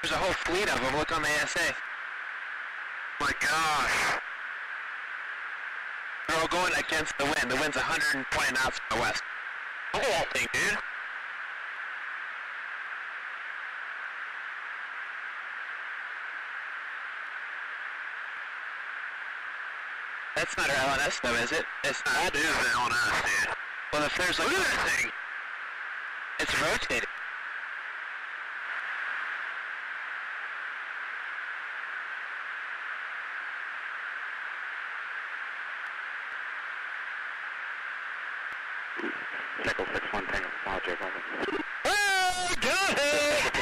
There's a whole fleet of them. Look on the ASA. My gosh. They're all going against the wind. The wind's 120 knots from the west. Look at that thing, dude. That's not our LNS though, is it? It's not. That is the LNS, dude. Well, if there's like... Look at that thing! It's rotating. Echo 61 Tango, Roger, over. Oh, got it!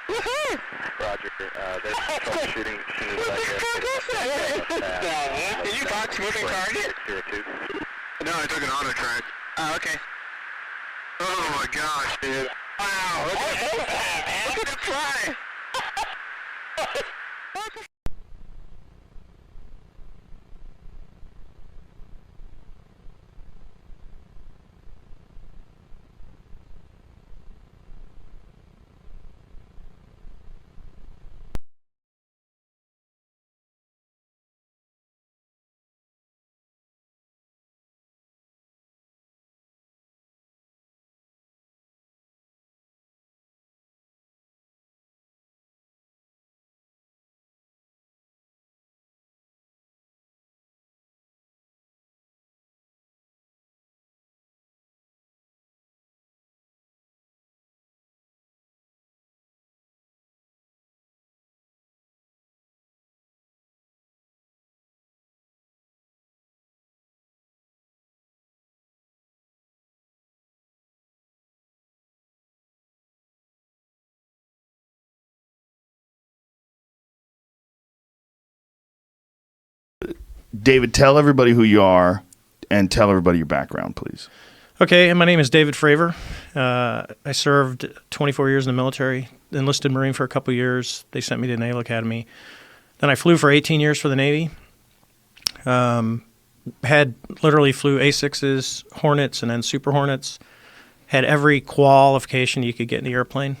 Woohoo! Roger, there's troubleshooting as soon as I get Did you box moving target? 02. No, I took an auto track. Oh, okay. Oh my gosh, dude. Wow, look at it fly! David, tell everybody who you are and tell everybody your background, please. Okay, and my name is David Fravor. I served 24 years in the military, enlisted Marine for a couple years. They sent me to the Naval Academy. Then I flew for 18 years for the Navy. Literally flew A6s, Hornets, and then Super Hornets. Had every qualification you could get in the airplane,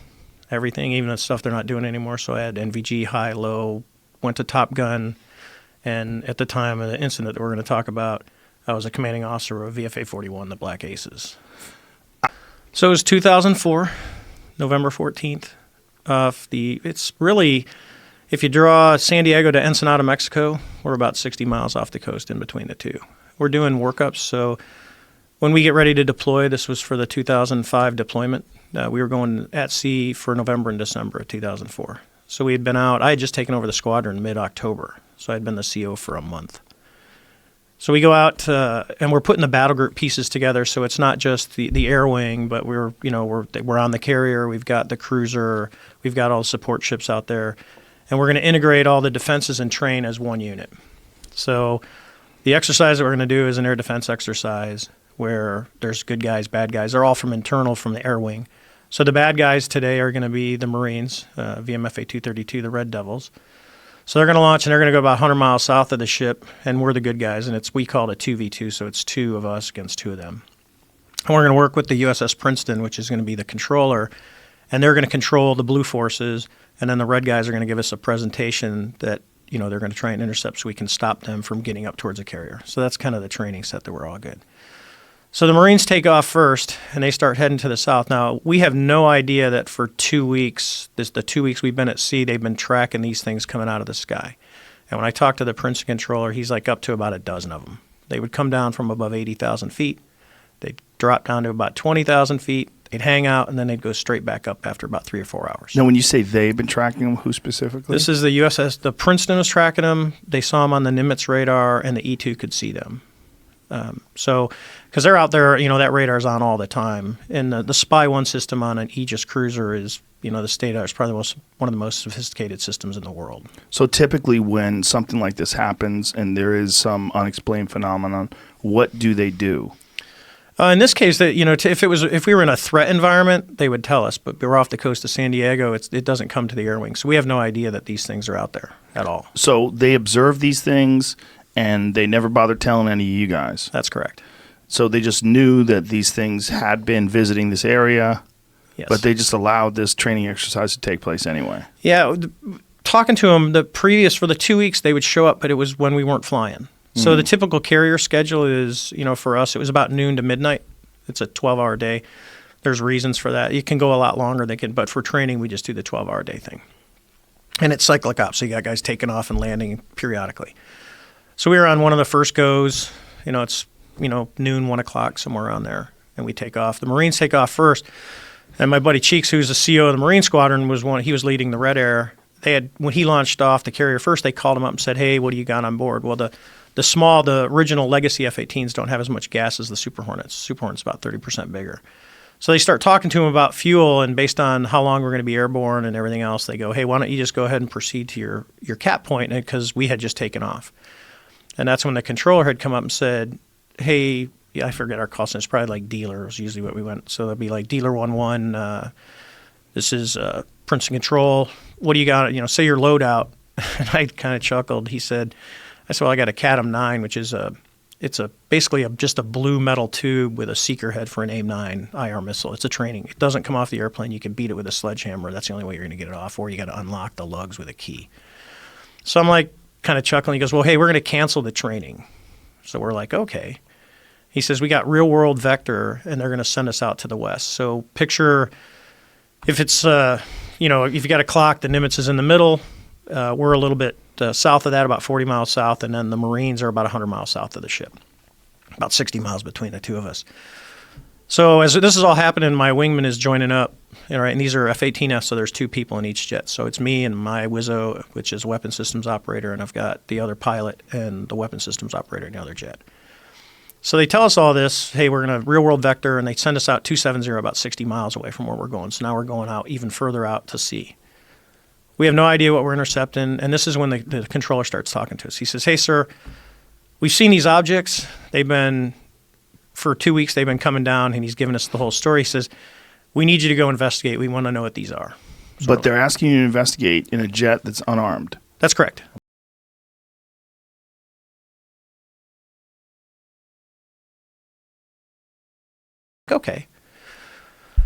everything, even the stuff they're not doing anymore. So I had NVG, high, low, went to Top Gun. And at the time of the incident that we're going to talk about, I was a commanding officer of VFA 41, the Black Aces. So it was 2004, November 14th. It's really, if you draw San Diego to Ensenada, Mexico, we're about 60 miles off the coast in between the two. We're doing workups, so when we get ready to deploy, this was for the 2005 deployment. We were going at sea for November and December of 2004. So we had been out. I had just taken over the squadron mid-October, so I'd been the CO for a month. So we go out and we're putting the battle group pieces together. So it's not just the air wing, but we're on the carrier. We've got the cruiser. We've got all the support ships out there, and we're going to integrate all the defenses and train as one unit. So the exercise that we're going to do is an air defense exercise where there's good guys, bad guys. They're all from the air wing. So the bad guys today are going to be the Marines, VMFA 232, the Red Devils. So they're going to launch, and they're going to go about 100 miles south of the ship, and we're the good guys, and we call it a 2v2, so it's two of us against two of them. And we're going to work with the USS Princeton, which is going to be the controller, and they're going to control the blue forces, and then the red guys are going to give us a presentation that they're going to try and intercept so we can stop them from getting up towards a carrier. So that's kind of the training set that we're all good. So the Marines take off first, and they start heading to the south. Now, we have no idea that for 2 weeks, the 2 weeks we've been at sea, they've been tracking these things coming out of the sky. And when I talked to the Princeton controller, he's like up to about a dozen of them. They would come down from above 80,000 feet. They'd drop down to about 20,000 feet. They'd hang out, and then they'd go straight back up after about 3 or 4 hours. Now, when you say they've been tracking them, who specifically? This is the USS. The Princeton was tracking them. They saw them on the Nimitz radar, and the E-2 could see them. Because they're out there, that radar's on all the time. And the Spy 1 system on an Aegis cruiser is, the state is probably one of the most sophisticated systems in the world. So typically when something like this happens and there is some unexplained phenomenon, what do they do? In this case, if we were in a threat environment, they would tell us. But we're off the coast of San Diego. It doesn't come to the air wing. So we have no idea that these things are out there at all. So they observe these things, and they never bothered telling any of you guys. That's correct. So they just knew that these things had been visiting this area. Yes. But they just allowed this training exercise to take place anyway. Yeah, talking to them, for the 2 weeks, they would show up, but it was when we weren't flying. So the typical carrier schedule is, for us, it was about noon to midnight. It's a 12-hour day. There's reasons for that. It can go a lot longer. But for training, we just do the 12-hour day thing. And it's cyclic ops, so you got guys taking off and landing periodically. So we were on one of the first goes. It's noon, 1 o'clock, somewhere around there, and we take off. The Marines take off first, and my buddy Cheeks, who's the CO of the Marine Squadron, he was leading the Red Air. When he launched off the carrier first, they called him up and said, "Hey, what do you got on board?" Well, the original legacy F-18s don't have as much gas as the Super Hornets. Super Hornet's about 30% bigger. So they start talking to him about fuel, and based on how long we're going to be airborne and everything else, they go, "Hey, why don't you just go ahead and proceed to your cap point?" Because we had just taken off. And that's when the controller had come up and said, "Hey," I forget our call sign. It's probably like dealer is usually what we went. So it'd be like dealer 11. This is Princeton Control. What do you got? Say your loadout. And I kind of chuckled. I said, "Well, I got a CATM 9, which is basically just a blue metal tube with a seeker head for an AIM-9 IR missile. It's a training. It doesn't come off the airplane. You can beat it with a sledgehammer. That's the only way you're going to get it off, or you got to unlock the lugs with a key." So I'm like kind of chuckling. He goes, "Well, hey, we're going to cancel the training." So we're like, "Okay." He says, "We got real world vector, and they're going to send us out to the west." So picture if it's, if you got a clock, the Nimitz is in the middle. We're a little bit south of that, about 40 miles south, and then the Marines are about 100 miles south of the ship, about 60 miles between the two of us. So as this is all happening, my wingman is joining up, and these are F-18Fs, so there's two people in each jet. So it's me and my Wizzo, which is weapon systems operator, and I've got the other pilot and the weapon systems operator in the other jet. So they tell us all this, hey, we're going to real world vector, and they send us out 270 about 60 miles away from where we're going. So now we're going out even further out to sea. We have no idea what we're intercepting, and this is when the controller starts talking to us. He says, "Hey, sir, we've seen these objects. For 2 weeks, they've been coming down," and he's giving us the whole story. He says, "We need you to go investigate. We want to know what these are." But they're asking you to investigate in a jet that's unarmed. That's correct. Okay.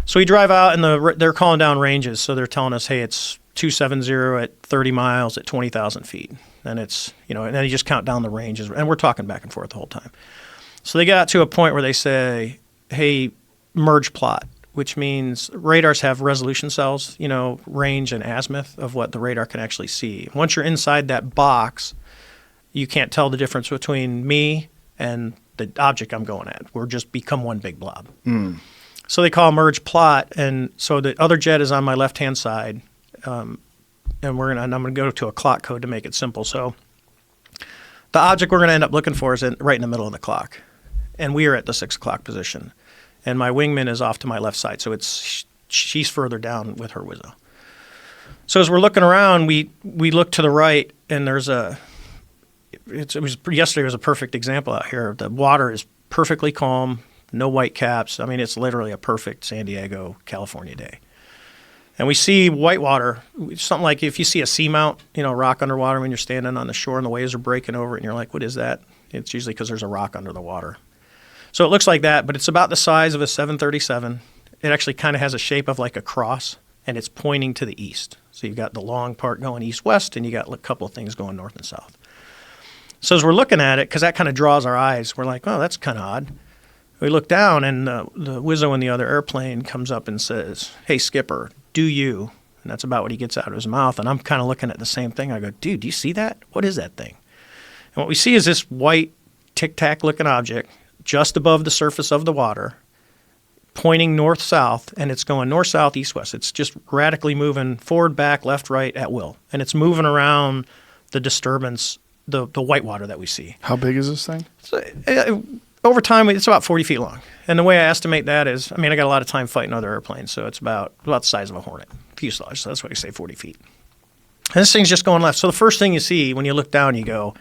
So we drive out, and they're calling down ranges. So they're telling us, hey, it's 270 at 30 miles at 20,000 feet. And it's, and then you just count down the ranges. And we're talking back and forth the whole time. So they got to a point where they say, hey, merge plot, which means radars have resolution cells, range and azimuth of what the radar can actually see. Once you're inside that box, you can't tell the difference between me and the object I'm going at. We're just become one big blob. Mm. So they call merge plot, and so the other jet is on my left-hand side, and I'm going to go to a clock code to make it simple. So the object we're going to end up looking for is right in the middle of the clock, and we are at the 6 o'clock position, and my wingman is off to my left side, so she's further down with her Wizzo. So as we're looking around, we look to the right, and there's yesterday was a perfect example out here. The water is perfectly calm, no white caps. I mean, it's literally a perfect San Diego, California day. And we see white water, something like if you see a seamount, rock underwater when you're standing on the shore and the waves are breaking over it, and you're like, what is that? It's usually because there's a rock under the water. So it looks like that, but it's about the size of a 737. It actually kind of has a shape of like a cross, and it's pointing to the east. So you've got the long part going east-west, and you got a couple of things going north and south. So as we're looking at it, because that kind of draws our eyes, we're like, oh, that's kind of odd. We look down, and the Wizzo in the other airplane comes up and says, hey, skipper, do you? And that's about what he gets out of his mouth. And I'm kind of looking at the same thing. I go, dude, do you see that? What is that thing? And what we see is this white tic-tac looking object just above the surface of the water, pointing north-south, and it's going north-south, east-west. It's just radically moving forward, back, left, right at will. And it's moving around the disturbance, the white water that we see. How big is this thing? So, over time, it's about 40 feet long. And the way I estimate that is, I got a lot of time fighting other airplanes, so it's about the size of a Hornet fuselage. So that's why you say 40 feet. And this thing's just going left. So the first thing you see when you look down, you go,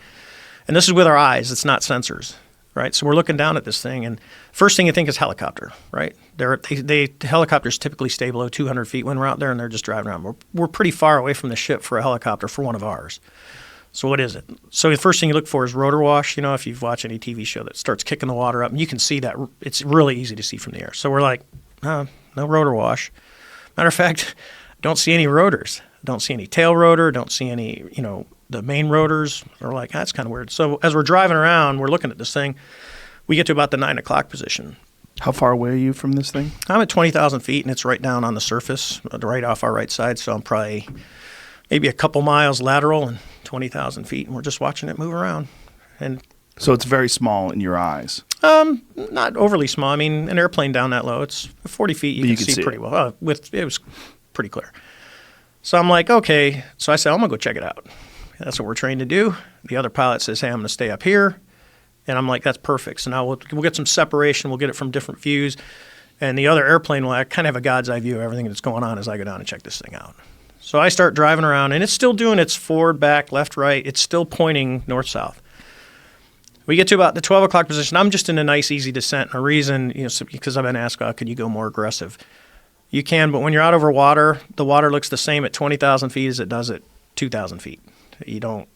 and this is with our eyes, it's not sensors, right? So we're looking down at this thing, and first thing you think is helicopter, right? Helicopters typically stay below 200 feet when we're out there, and they're just driving around. We're pretty far away from the ship for a helicopter for one of ours. So what is it? So the first thing you look for is rotor wash. If you've watched any TV show that starts kicking the water up, and you can see that. It's really easy to see from the air. So we're like, no rotor wash. Matter of fact, don't see any rotors. Don't see any tail rotor. Don't see any, the main rotors. We're like, that's kind of weird. So as we're driving around, we're looking at this thing. We get to about the 9 o'clock position. How far away are you from this thing? I'm at 20,000 feet, and it's right down on the surface, right off our right side. So I'm probably maybe a couple miles lateral and 20,000 feet, and we're just watching it move around. And So it's very small in your eyes. not overly small. I mean, an airplane down that low, it's 40 feet. You can see pretty well. It was pretty clear. So I'm like, okay. So I said, I'm gonna go check it out. That's what we're trained to do. The other pilot says, hey, I'm gonna stay up here. And I'm like, that's perfect. So now we'll get some separation. We'll get it from different views. And the other airplane will kind of have a God's eye view of everything that's going on as I go down and check this thing out. So I start driving around, and it's still doing its forward, back, left, right. It's still pointing north-south. We get to about the 12 o'clock position. I'm just in a nice, easy descent. And a reason, because I've been asked, could you go more aggressive? You can, but when you're out over water, the water looks the same at 20,000 feet as it does at 2,000 feet. You don't.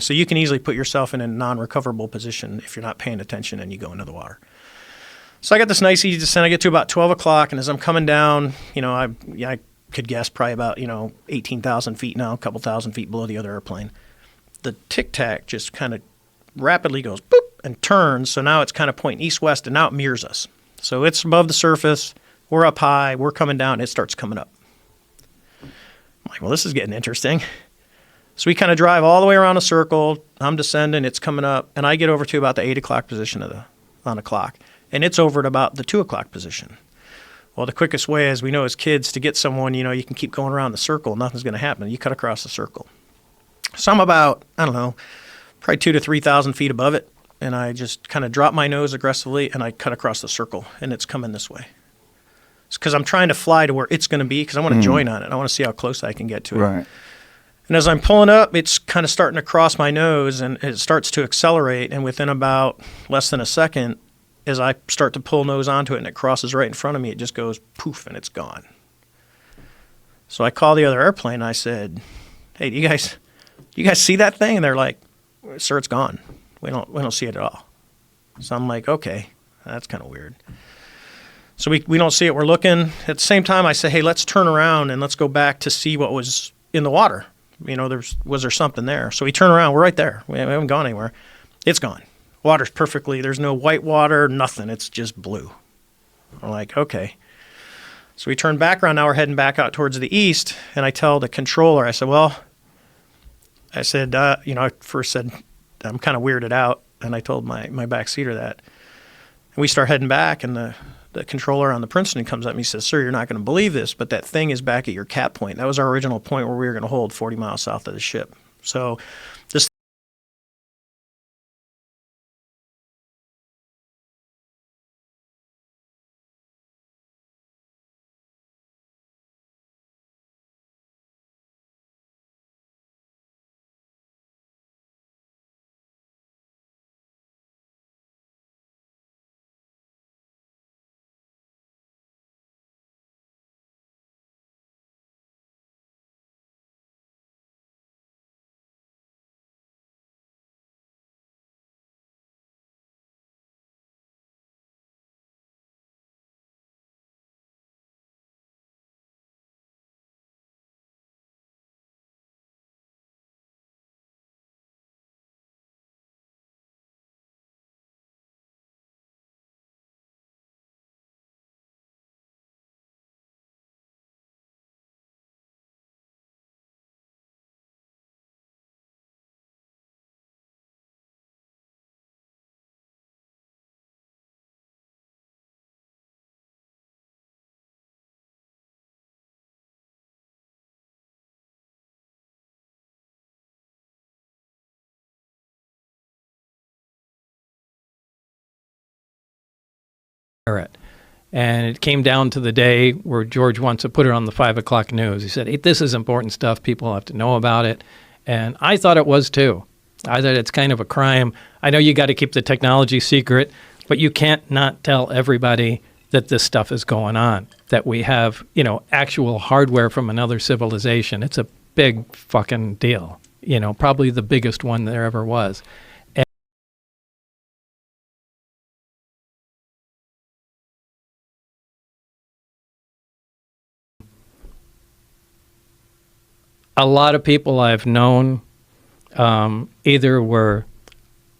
So you can easily put yourself in a non-recoverable position if you're not paying attention and you go into the water. So I got this nice easy descent. I get to about 12 o'clock, and as I'm coming down, I could guess probably about, 18,000 feet now, a couple thousand feet below the other airplane. The tic-tac just kind of rapidly goes boop and turns, so now it's kind of pointing east-west, and now it mirrors us. So it's above the surface. We're up high. We're coming down. It starts coming up. I'm like, well, this is getting interesting. So we kind of drive all the way around a circle. I'm descending. It's coming up. And I get over to about the 8 o'clock position on the clock. And it's over at about the 2 o'clock position. Well, the quickest way, as we know as kids, to get someone, you can keep going around the circle. Nothing's going to happen. You cut across the circle. So I'm about, probably 2,000 to 3,000 feet above it. And I just kind of drop my nose aggressively, and I cut across the circle. And it's coming this way. It's because I'm trying to fly to where it's going to be because I want to join on it. I want to see how close I can get to it. Right. And as I'm pulling up, it's kind of starting to cross my nose, and it starts to accelerate. And within about less than a second, as I start to pull nose onto it and it crosses right in front of me, it just goes poof and it's gone. So I call the other airplane. And I said, "Hey, do you guys see that thing?" And they're like, "Sir, it's gone. We don't see it at all." So I'm like, "Okay, that's kind of weird." So we don't see it. We're looking. At the same time, I say, "Hey, let's turn around and let's go back to see what was in the water. Was there something there?" So we turn around. We're right there. We haven't gone anywhere. It's gone. Water's perfectly. There's no white water, nothing. It's just blue. We're like, okay. So we turn back around. Now we're heading back out towards the east. And I tell the controller, I said, I first said, I'm kind of weirded out. And I told my backseater that. And we start heading back, and the controller on the Princeton comes up and he says, "Sir, you're not going to believe this, but that thing is back at your cap point." That was our original point where we were going to hold 40 miles south of the ship. So this And it came down to the day where George wants to put it on the 5 o'clock news. He said, "Hey, this is important stuff. People have to know about it." And I thought it was too. I thought it's kind of a crime. I know you got to keep the technology secret, but you can't not tell everybody that this stuff is going on, that we have, actual hardware from another civilization. It's a big fucking deal, probably the biggest one there ever was. a lot of people I've known either were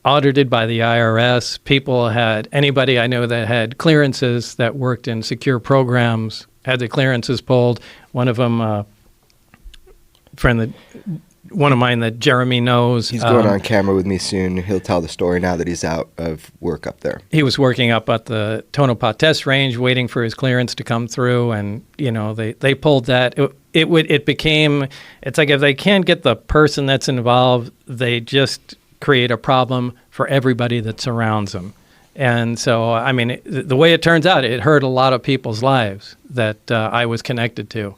audited by the IRS, anybody I know that had clearances that worked in secure programs had the clearances pulled. One of them, one of mine that Jeremy knows. He's going on camera with me soon. He'll tell the story now that he's out of work up there. He was working up at the Tonopah Test Range, waiting for his clearance to come through, and they pulled that. It became, it's like if they can't get the person that's involved, they just create a problem for everybody that surrounds them. And so, I mean, the way it turns out, it hurt a lot of people's lives that I was connected to.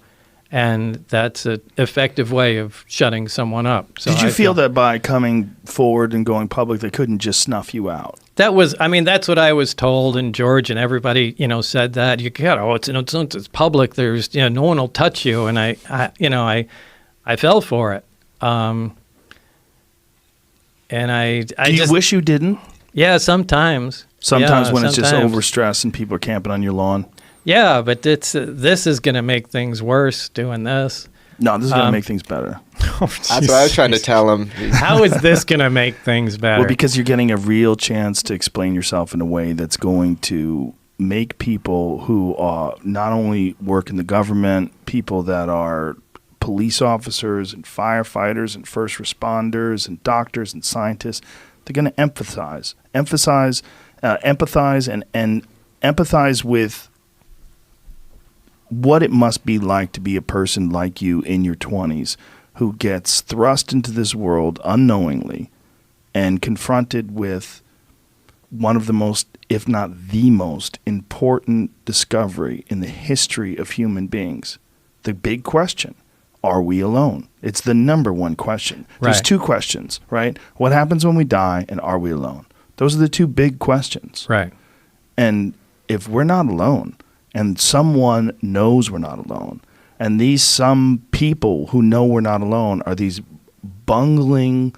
And that's an effective way of shutting someone up. So Did you feel that by coming forward and going public, they couldn't just snuff you out? That's what I was told, and George and everybody, said that. It's public. There's, no one will touch you. And I fell for it. And Do you wish you didn't? Yeah, sometimes. Sometimes when it's just overstressed and people are camping on your lawn. Yeah, but this is going to make things worse doing this. No, this is going to make things better. That's what I was trying to tell him. How is this going to make things better? Well, because you're getting a real chance to explain yourself in a way that's going to make people who not only work in the government, people that are police officers and firefighters and first responders and doctors and scientists, they're going to empathize and empathize with what it must be like to be a person like you in your 20s who gets thrust into this world unknowingly and confronted with one of the most, if not the most, important discovery in the history of human beings. The big question, are we alone? It's the number one question. There's two questions, right? What happens when we die, and are we alone? Those are the two big questions. Right. And if we're not alone, and someone knows we're not alone, and these some people who know we're not alone are these bungling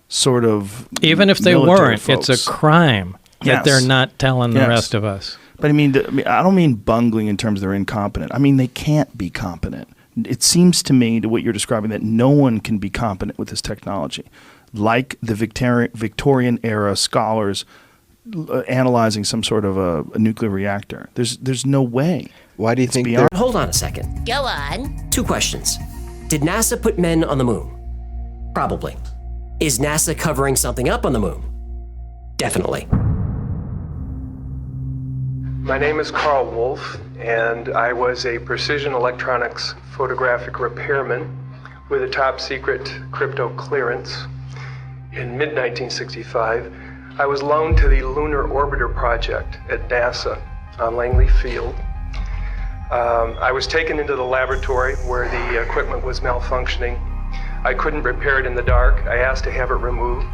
sort of even if they weren't, folks. It's a crime that they're not telling the rest of us. But I don't mean bungling in terms of they're incompetent. I mean they can't be competent. It seems to me, to what you're describing, that no one can be competent with this technology. Like the Victorian era scholars analyzing some sort of a nuclear reactor. There's no way. Why do you think Hold on a second. Go on. 2 questions. Did NASA put men on the moon? Probably. Is NASA covering something up on the moon? Definitely. My name is Carl Wolf, and I was a precision electronics photographic repairman with a top secret crypto clearance. In mid-1965, I was loaned to the Lunar Orbiter Project at NASA on Langley Field. I was taken into the laboratory where the equipment was malfunctioning. I couldn't repair it in the dark. I asked to have it removed.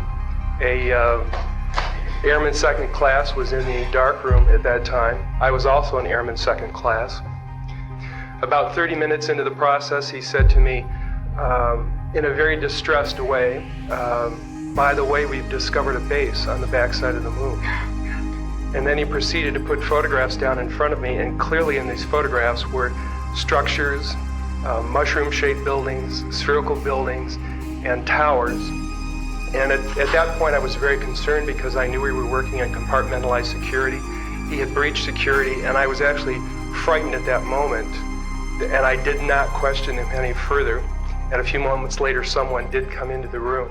Airman second class was in the dark room at that time. I was also an airman second class. About 30 minutes into the process, he said to me, in a very distressed way, by the way, we've discovered a base on the backside of the moon. And then he proceeded to put photographs down in front of me, and clearly in these photographs were structures, mushroom-shaped buildings, spherical buildings, and towers. And at that point I was very concerned because I knew we were working on compartmentalized security. He had breached security, and I was actually frightened at that moment. And I did not question him any further. And a few moments later, someone did come into the room.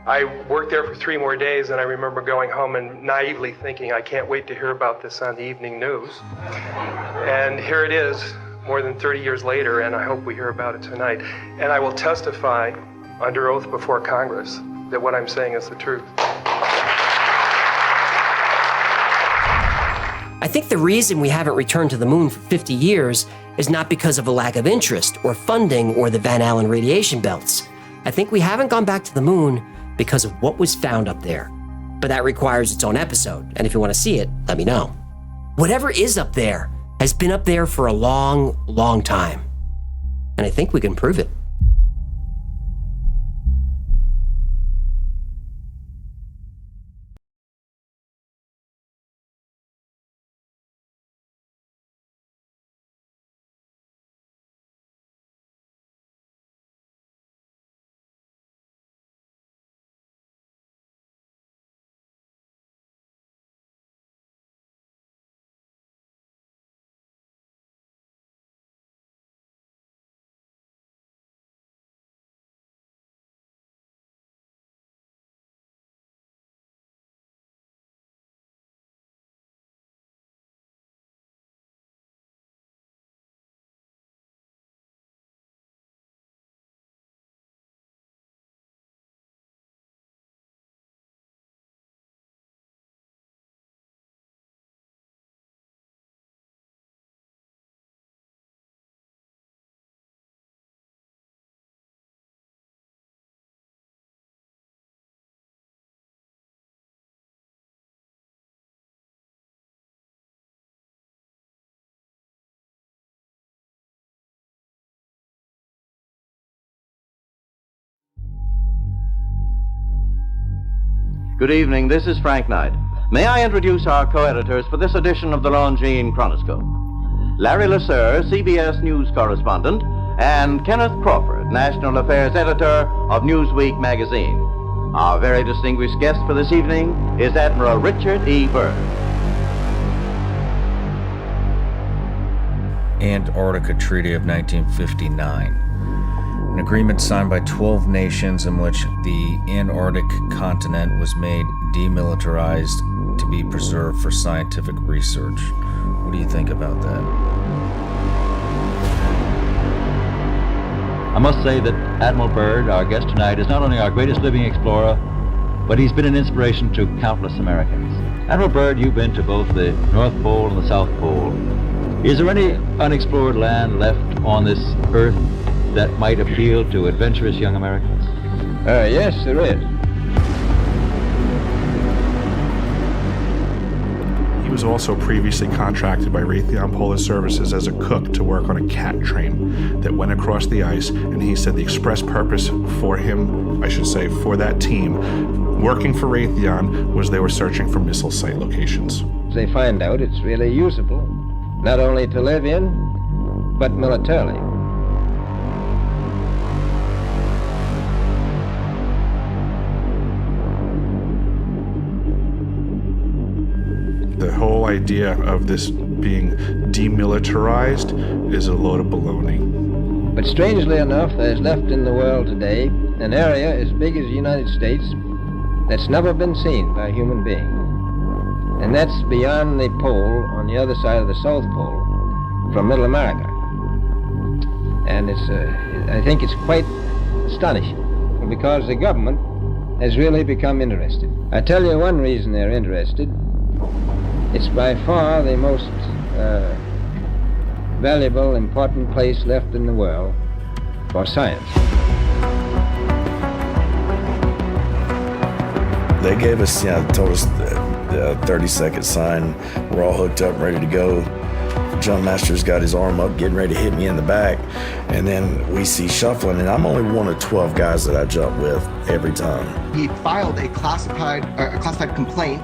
I worked there for 3 more days, and I remember going home and naively thinking, I can't wait to hear about this on the evening news. And here it is, more than 30 years later, and I hope we hear about it tonight. And I will testify under oath before Congress that what I'm saying is the truth. I think the reason we haven't returned to the moon for 50 years is not because of a lack of interest or funding or the Van Allen radiation belts. I think we haven't gone back to the moon because of what was found up there. But that requires its own episode, and if you want to see it, let me know. Whatever is up there has been up there for a long, long time. And I think we can prove it. Good evening, this is Frank Knight. May I introduce our co-editors for this edition of the Longines Chronoscope? Larry Lasser, CBS News correspondent, and Kenneth Crawford, National Affairs Editor of Newsweek magazine. Our very distinguished guest for this evening is Admiral Richard E. Byrd. Antarctica Treaty of 1959. An agreement signed by 12 nations in which the Antarctic continent was made demilitarized to be preserved for scientific research. What do you think about that? I must say that Admiral Byrd, our guest tonight, is not only our greatest living explorer, but he's been an inspiration to countless Americans. Admiral Byrd, you've been to both the North Pole and the South Pole. Is there any unexplored land left on this earth that might appeal to adventurous young Americans? Yes, there is. He was also previously contracted by Raytheon Polar Services as a cook to work on a cat train that went across the ice, and he said the express purpose for him, I should say, for that team, working for Raytheon, was they were searching for missile site locations. They find out it's really usable, not only to live in, but militarily. The whole idea of this being demilitarized is a load of baloney. But strangely enough, there's left in the world today an area as big as the United States that's never been seen by a human being. And that's beyond the pole, on the other side of the South Pole, from Middle America. And I think it's quite astonishing, because the government has really become interested. I tell you one reason they're interested. It's by far the most valuable, important place left in the world for science. They gave us, told us the 30-second sign. We're all hooked up, ready to go. John Master's got his arm up, getting ready to hit me in the back. And then we see shuffling, and I'm only one of 12 guys that I jump with every time. He filed a classified complaint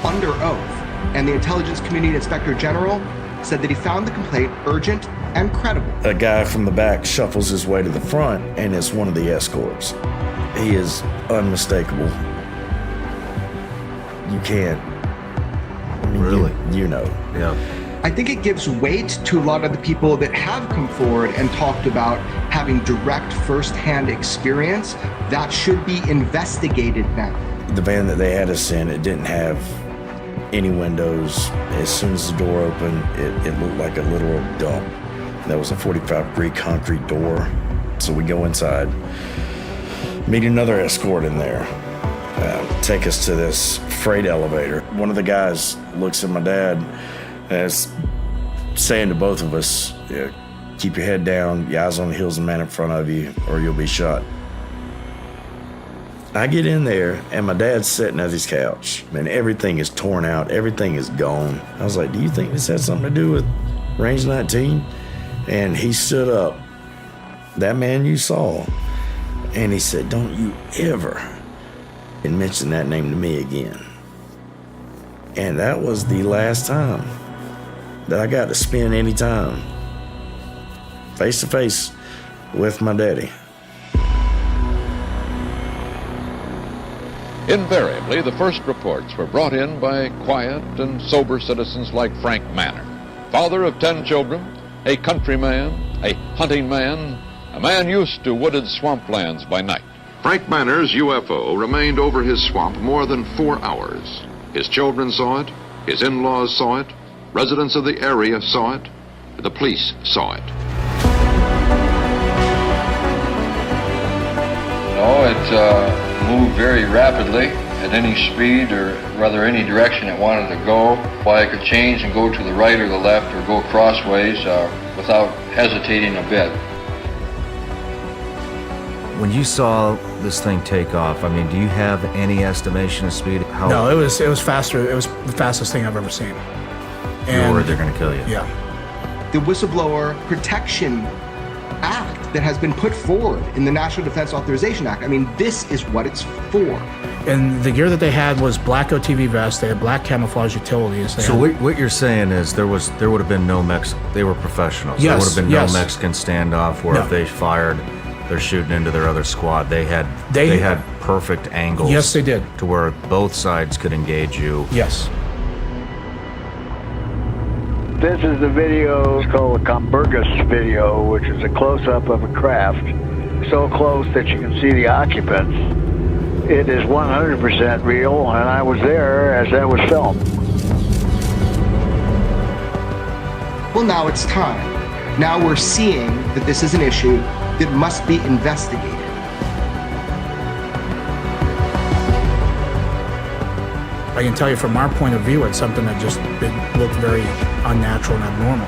under oath, and the Intelligence Community Inspector General said that he found the complaint urgent and credible. A guy from the back shuffles his way to the front, and it's one of the escorts. He is unmistakable. You can't. Really? You know. Yeah. I think it gives weight to a lot of the people that have come forward and talked about having direct first-hand experience. That should be investigated now. The van that they had us in, it didn't have any windows. As soon as the door opened, it looked like a literal dump. That was a 45-degree concrete door. So we go inside, meet another escort in there, take us to this freight elevator. One of the guys looks at my dad as saying to both of us, keep your head down, your eyes on the hills and man in front of you, or you'll be shot. I get in there, and my dad's sitting at his couch, and everything is torn out, everything is gone. I was like, do you think this had something to do with Range 19? And he stood up, that man you saw, and he said, don't you ever mention that name to me again. And that was the last time that I got to spend any time face to face with my daddy. Invariably, the first reports were brought in by quiet and sober citizens like Frank Manor, father of 10 children, a countryman, a hunting man, a man used to wooded swamplands by night. Frank Manor's UFO remained over his swamp more than 4 hours. His children saw it, his in-laws saw it, residents of the area saw it, the police saw it. No, it moved very rapidly at any speed, or rather any direction it wanted to go. Why it could change and go to the right or the left or go crossways without hesitating a bit. When you saw this thing take off, I mean, do you have any estimation of speed? How No, it was faster. It was the fastest thing I've ever seen. You're worried they're going to kill you? Yeah. The Whistleblower Protection Act that has been put forward in the National Defense Authorization Act. I mean, this is what it's for. And the gear that they had was black OTV vests. They had black camouflage utilities. So what you're saying is there would have been no they were professionals. Yes, there would have been yes. no Mexican standoff where No. if they fired, they're shooting into their other squad. They had perfect angles. Yes, they did. To where both sides could engage you. Yes. This is the video, it's called the Comburgus video, which is a close-up of a craft, so close that you can see the occupants. It is 100% real, and I was there as that was filmed. Well, now it's time. Now we're seeing that this is an issue that must be investigated. I can tell you from our point of view, it's something that just looked very unnatural and abnormal.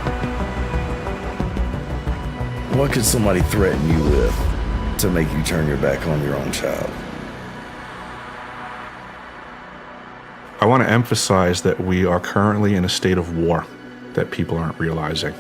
What could somebody threaten you with to make you turn your back on your own child? I want to emphasize that we are currently in a state of war that people aren't realizing.